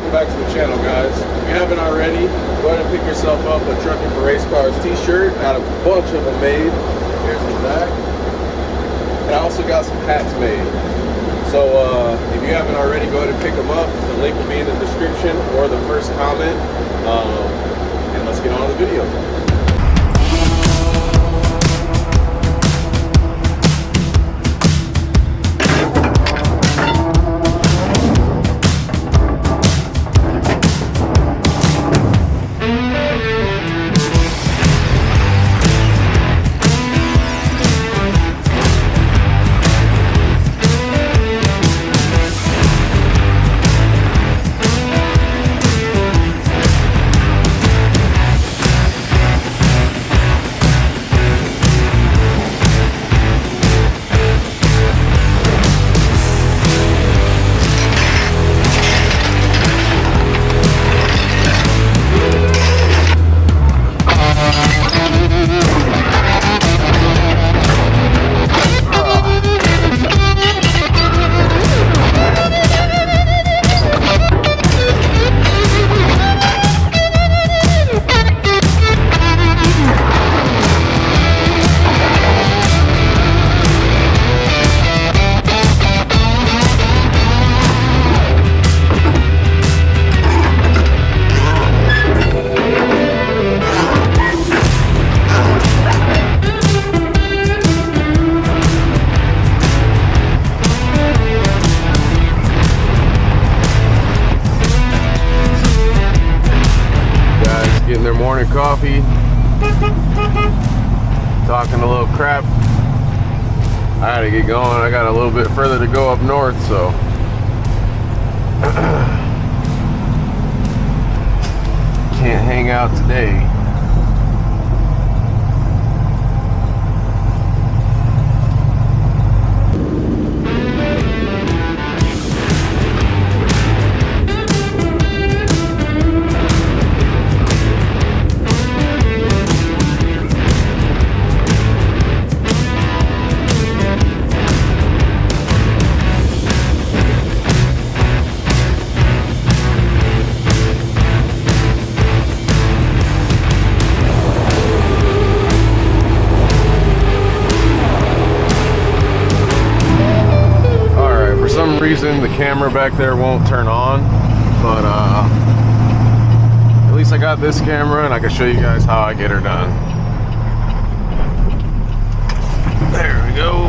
welcome back to the channel, guys. If you haven't already, go ahead and pick yourself up a Trucking for Race Cars t-shirt. I had a bunch of them made. Here's the back. And I also got some hats made. So if you haven't already, go ahead and pick them up. The link will be in the description or the first comment. And let's get on to the video. Getting their morning coffee, talking a little crap. I had to get going. I got a little bit further to go up north, so can't hang out today. Reason the camera back there won't turn on, but at least I got this camera and I can show you guys how I get her done. There we go.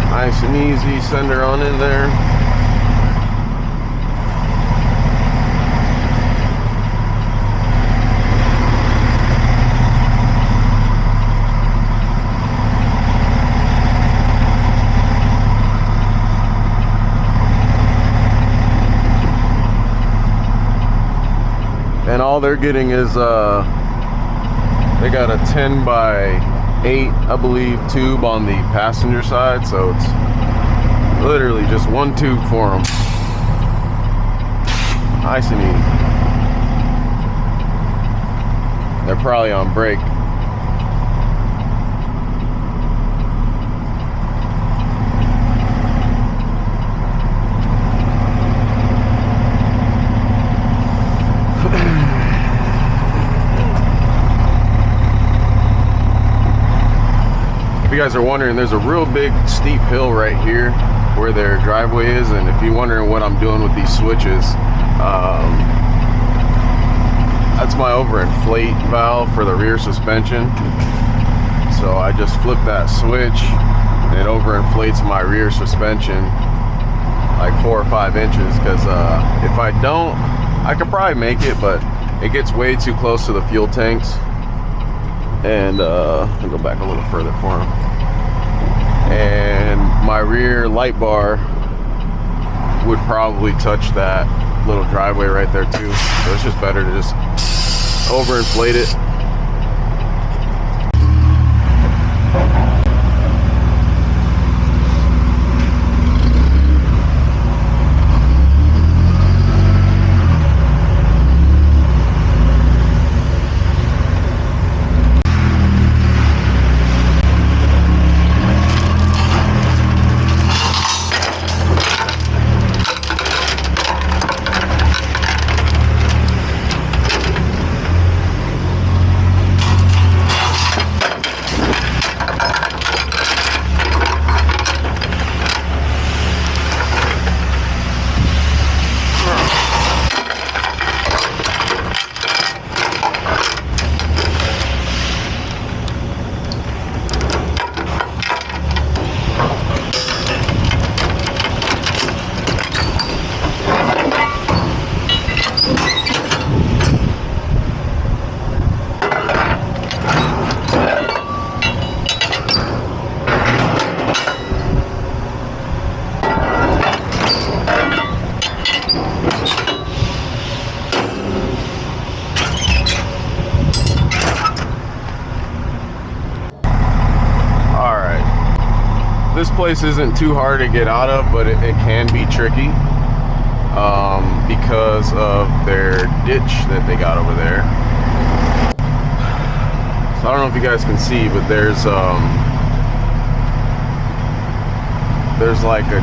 Nice and easy, send her on in there. And all they're getting is they got a 10 by 8, I believe, tube on the passenger side, so it's literally just one tube for them. Nice and easy. They're probably on break. If you guys are wondering, there's a real big steep hill right here where their driveway is, and if you're wondering what I'm doing with these switches, I That's my overinflate valve for the rear suspension. So I just flip that switch and it overinflates my rear suspension like 4 or 5 inches, because if I don't, I could probably make it, but it gets way too close to the fuel tanks. And I'll go back a little further for them. And my rear light bar would probably touch that little driveway right there too. So it's just better to just overinflate it. This place isn't too hard to get out of, but it can be tricky because of their ditch that they got over there. So I don't know if you guys can see, but there's like a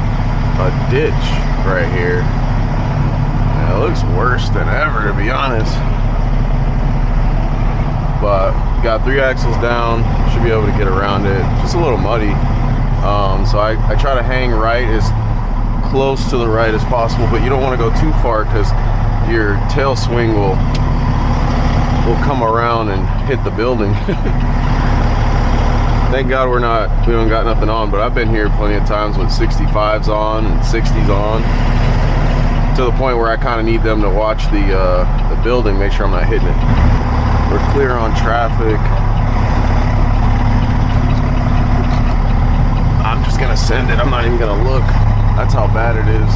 ditch right here. And it looks worse than ever, to be honest. But got 3 axles down, should be able to get around it. Just a little muddy. So I try to hang right, as close to the right as possible, but you don't want to go too far because your tail swing will come around and hit the building. Thank God we don't got nothing on, but I've been here plenty of times with 65s on and 60s on, to the point where I kind of need them to watch the building, make sure I'm not hitting it. We're clear on traffic. I'm just gonna send it. I'm not even gonna look. That's how bad it is.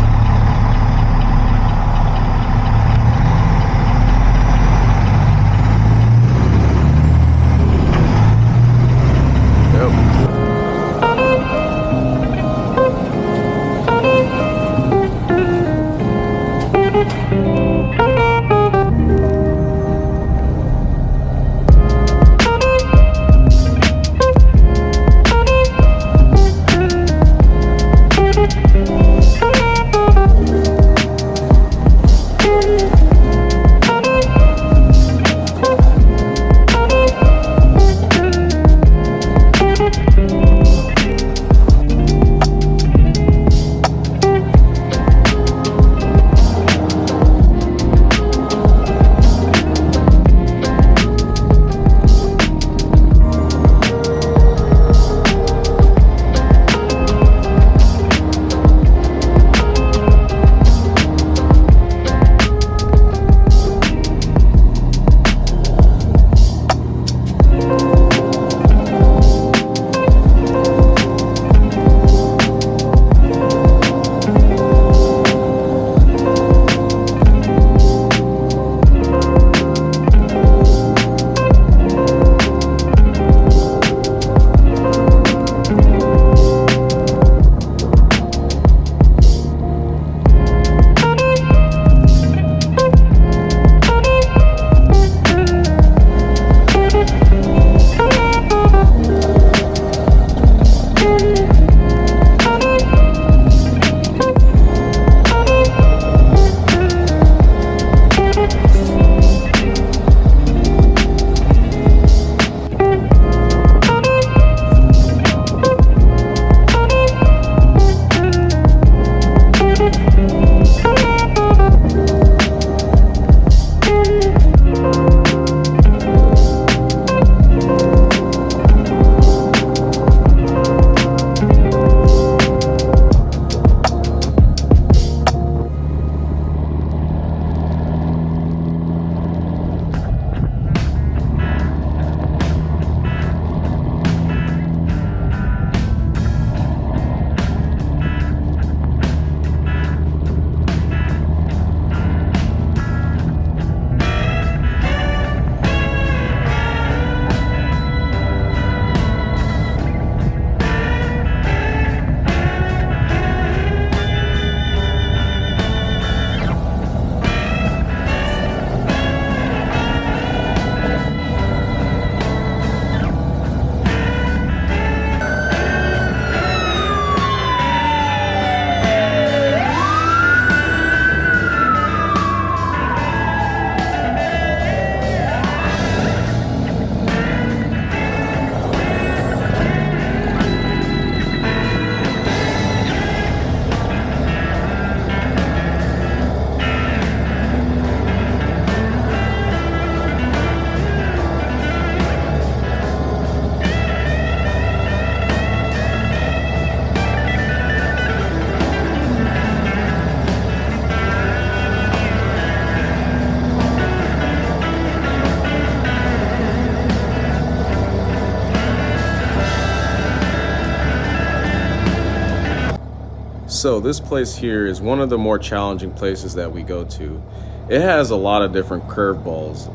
So this place here is one of the more challenging places that we go to. It has a lot of different curveballs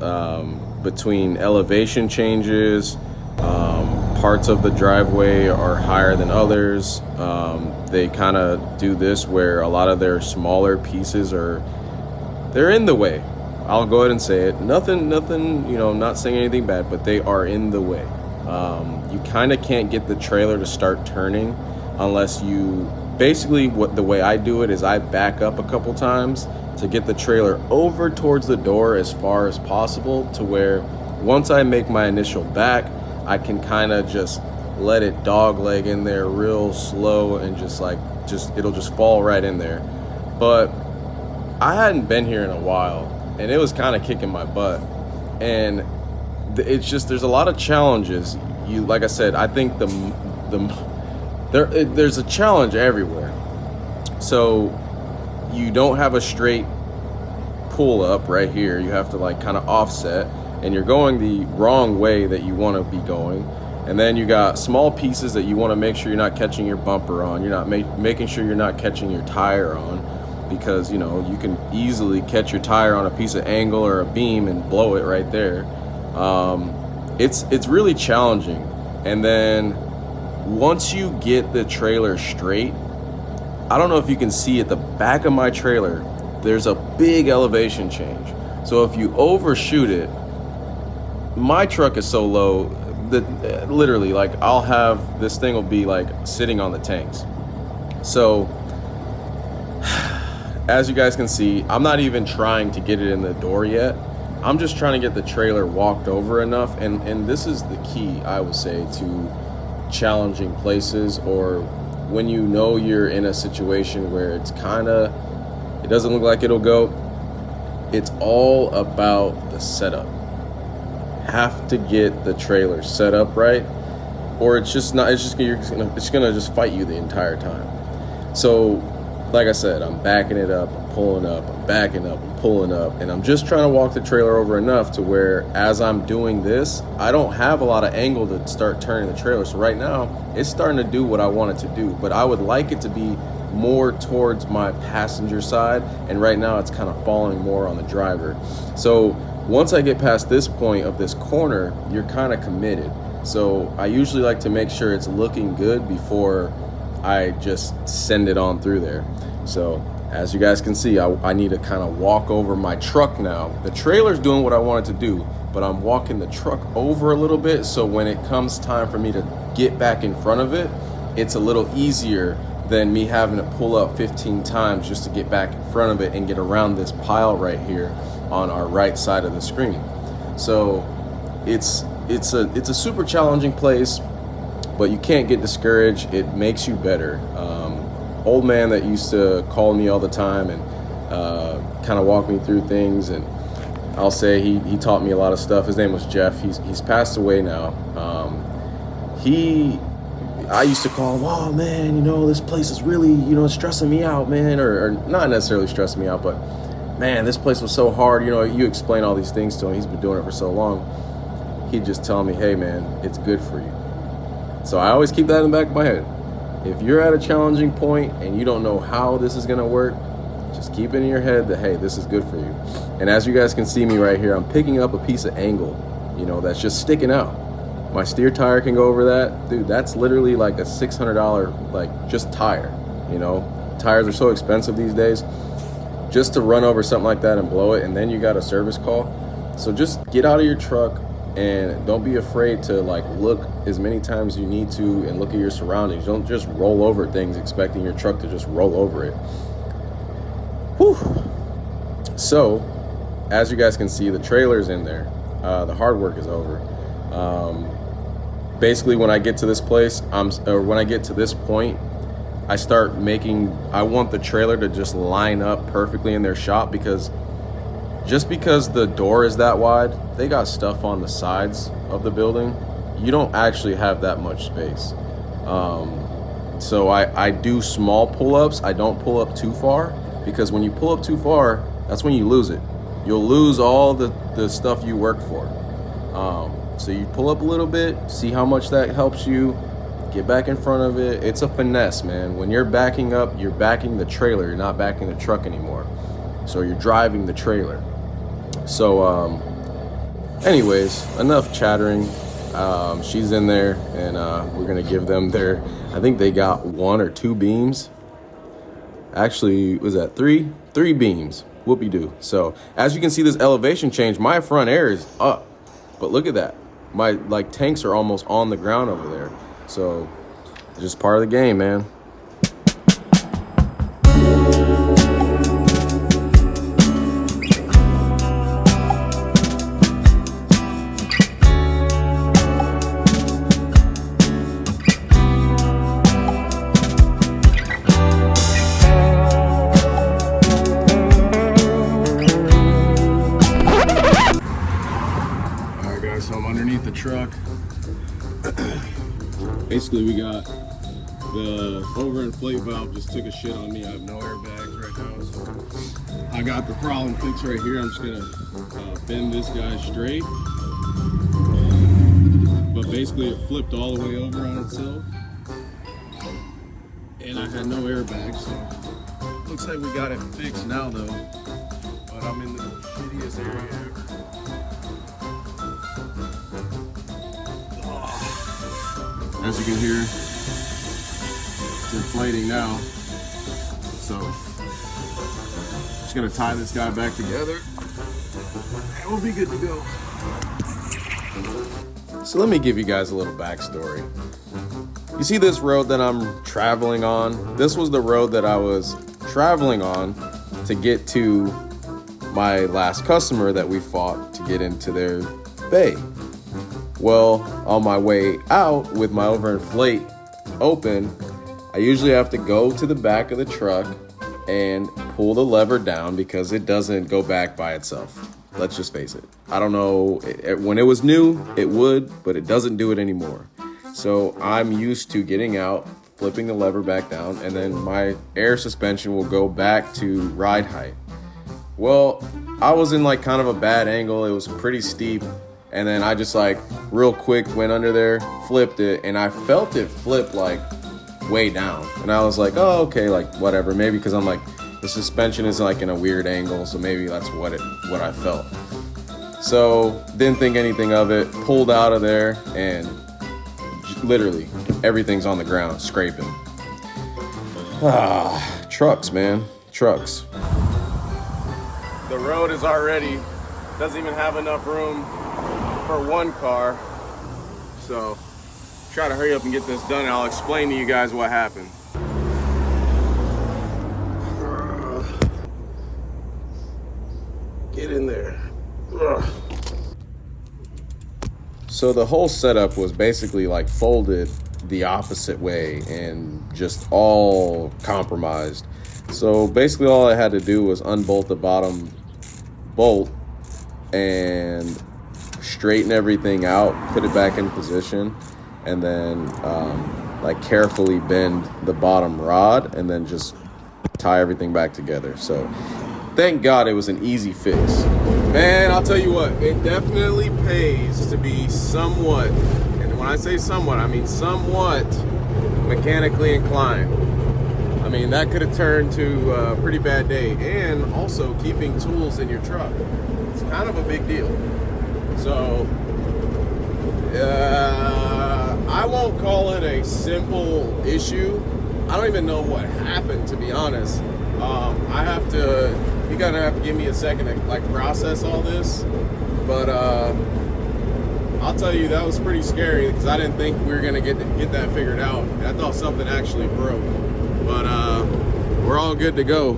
between elevation changes. Parts of the driveway are higher than others. They kind of do this where a lot of their smaller pieces they're in the way. I'll go ahead and say it. Nothing, not saying anything bad, but they are in the way. You kind of can't get the trailer to start turning unless basically the way I do it is I back up a couple times to get the trailer over towards the door as far as possible, to where once I make my initial back, I can kind of just let it dogleg in there real slow and it'll just fall right in there. But I hadn't been here in a while and it was kind of kicking my butt, and it's just, there's a lot of challenges. Like I said, I think there's a challenge everywhere. So you don't have a straight pull up right here. You have to kind of offset, and you're going the wrong way that you want to be going. And then you got small pieces that you want to make sure you're not catching your bumper on. You're not making sure you're not catching your tire on, because you can easily catch your tire on a piece of angle or a beam and blow it right there. It's really challenging. And then once you get the trailer straight, I don't know if you can see at the back of my trailer, there's a big elevation change. So if you overshoot it, my truck is so low that literally I'll have this thing will be sitting on the tanks. So as you guys can see, I'm not even trying to get it in the door yet. I'm just trying to get the trailer walked over enough. And this is the key, I would say, to challenging places, or when you're in a situation where it doesn't look like it'll go. It's all about the setup. Have to get the trailer set up right, or it's just gonna just fight you the entire time. So like I said, I'm backing it up, I'm pulling up, I'm backing up, I'm pulling up, and I'm just trying to walk the trailer over enough to where as I'm doing this, I don't have a lot of angle to start turning the trailer. So right now, it's starting to do what I want it to do, but I would like it to be more towards my passenger side, and right now it's kind of falling more on the driver. So once I get past this point of this corner, you're kind of committed. So I usually like to make sure it's looking good before I just send it on through there. So as you guys can see, I need to kind of walk over my truck now. The trailer's doing what I want it to do, but I'm walking the truck over a little bit, so when it comes time for me to get back in front of it, it's a little easier than me having to pull up 15 times just to get back in front of it and get around this pile right here on our right side of the screen. So it's a super challenging place, but you can't get discouraged. It makes you better. Old man that used to call me all the time and kind of walk me through things, and I'll say he taught me a lot of stuff. His name was Jeff. He's passed away now. I used to call him, oh man, this place is really, stressing me out, man, or not necessarily stressing me out, but man, this place was so hard. You explain all these things to him. He's been doing it for so long. He'd just tell me, hey man, it's good for you. So I always keep that in the back of my head. If you're at a challenging point and you don't know how this is gonna work, just keep it in your head that, hey, this is good for you. And as you guys can see me right here, I'm picking up a piece of angle, that's just sticking out. My steer tire can go over that. Dude, that's literally like a $600 just tire. Tires are so expensive these days. Just to run over something like that and blow it, and then you got a service call. So just get out of your truck and don't be afraid to look as many times as you need to and look at your surroundings. Don't just roll over things expecting your truck to just roll over it. Whew. So as you guys can see, the trailer's in there. The hard work is over. Basically, when I get to this place, when I get to this point, I want the trailer to just line up perfectly in their shop, because just because the door is that wide, they got stuff on the sides of the building. You don't actually have that much space. So I do small pull-ups. I don't pull up too far, because when you pull up too far, that's when you lose it. You'll lose all the stuff you worked for. So you pull up a little bit, see how much that helps you, get back in front of it. It's a finesse, man. When you're backing up, you're backing the trailer. You're not backing the truck anymore. So you're driving the trailer. So anyways, enough chattering. She's in there, and we're gonna give them their, I think they got 1 or 2 beams. Actually, was that 3 beams? Whoopie-doo. So as you can see, this elevation change, my front air is up, but look at that. My tanks are almost on the ground over there. So it's just part of the game, man. So I'm underneath the truck. Basically, we got the overinflate valve just took a shit on me. I have no airbags right now, so I got the problem fixed right here. I'm just gonna bend this guy straight. But basically, it flipped all the way over on itself, and I had no airbags. So looks like we got it fixed now, though. But I'm in the shittiest area ever. As you can hear, it's inflating now. So, just gonna tie this guy back together and we'll be good to go. So let me give you guys a little backstory. You see this road that I'm traveling on? This was the road that I was traveling on to get to my last customer that we fought to get into their bay. Well, on my way out with my overinflate open, I usually have to go to the back of the truck and pull the lever down because it doesn't go back by itself. Let's just face it. I don't know, when it was new, it would, but it doesn't do it anymore. So I'm used to getting out, flipping the lever back down, and then my air suspension will go back to ride height. Well, I was in kind of a bad angle. It was pretty steep. And then I just real quick went under there, flipped it, and I felt it flip way down. And I was like, oh, okay, whatever. Maybe because I'm the suspension is in a weird angle, so maybe that's what I felt. So didn't think anything of it, pulled out of there, and literally everything's on the ground, scraping. Trucks, man, trucks. The road is already, doesn't even have enough room for one car, so try to hurry up and get this done, and I'll explain to you guys what happened. Get in there. So the whole setup was basically folded the opposite way and just all compromised. So basically all I had to do was unbolt the bottom bolt and straighten everything out, put it back in position, and then carefully bend the bottom rod and then just tie everything back together. So thank God it was an easy fix. Man, I'll tell you what, it definitely pays to be somewhat, and when I say somewhat, I mean somewhat mechanically inclined. I mean, that could have turned to a pretty bad day. And also keeping tools in your truck, it's kind of a big deal. So, I won't call it a simple issue. I don't even know what happened, to be honest. You're gonna have to give me a second to process all this. But I'll tell you, that was pretty scary because I didn't think we were gonna get that figured out. I thought something actually broke. But we're all good to go.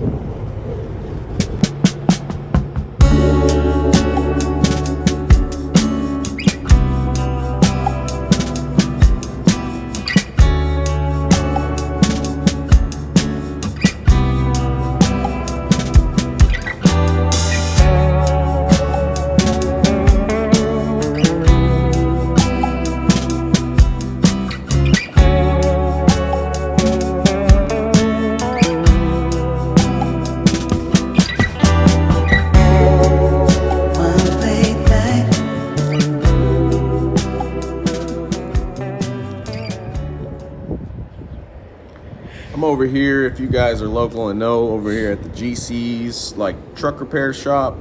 I'm over here, if you guys are local and know, over here at the GC's like truck repair shop.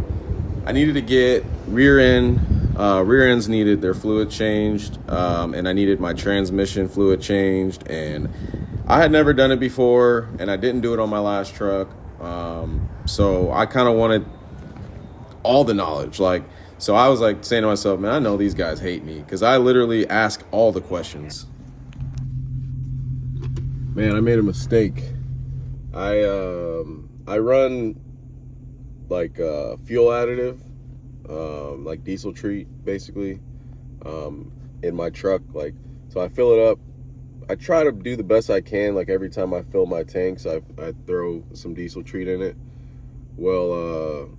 I needed to get rear ends needed their fluid changed, and I needed my transmission fluid changed, and I had never done it before, and I didn't do it on my last truck. So I kind of wanted all the knowledge. So I was like saying to myself, man, I know these guys hate me because I literally ask all the questions. Man, I made a mistake. I run like fuel additive, like diesel treat basically, in my truck. Like, so I fill it up. I try to do the best I can. Like every time I fill my tanks, I throw some diesel treat in it. Well,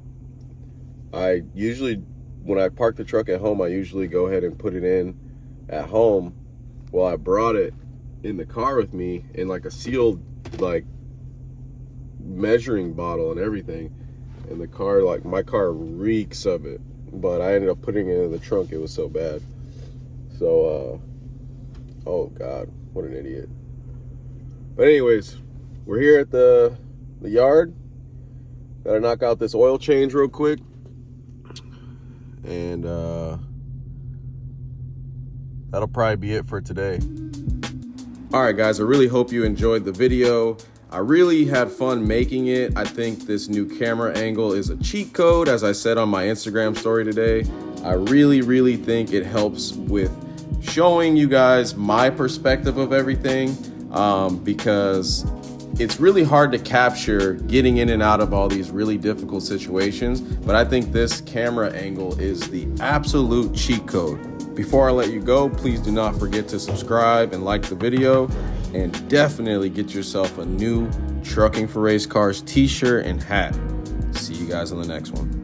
I usually, when I park the truck at home, I usually go ahead and put it in at home. Well, I brought it in the car with me in like a sealed like measuring bottle and everything. And the car, like my car reeks of it. But I ended up putting it in the trunk. It was so bad. So, oh God, what an idiot. But anyways, we're here at the yard. Gotta knock out this oil change real quick. And that'll probably be it for today. All right, guys, I really hope you enjoyed the video. I really had fun making it. I think this new camera angle is a cheat code, as I said on my Instagram story today. I really think it helps with showing you guys my perspective of everything, because it's really hard to capture getting in and out of all these really difficult situations. But I think this camera angle is the absolute cheat code. Before I let you go, please do not forget to subscribe and like the video, and definitely get yourself a new Trucking for Race Cars t-shirt and hat. See you guys on the next one.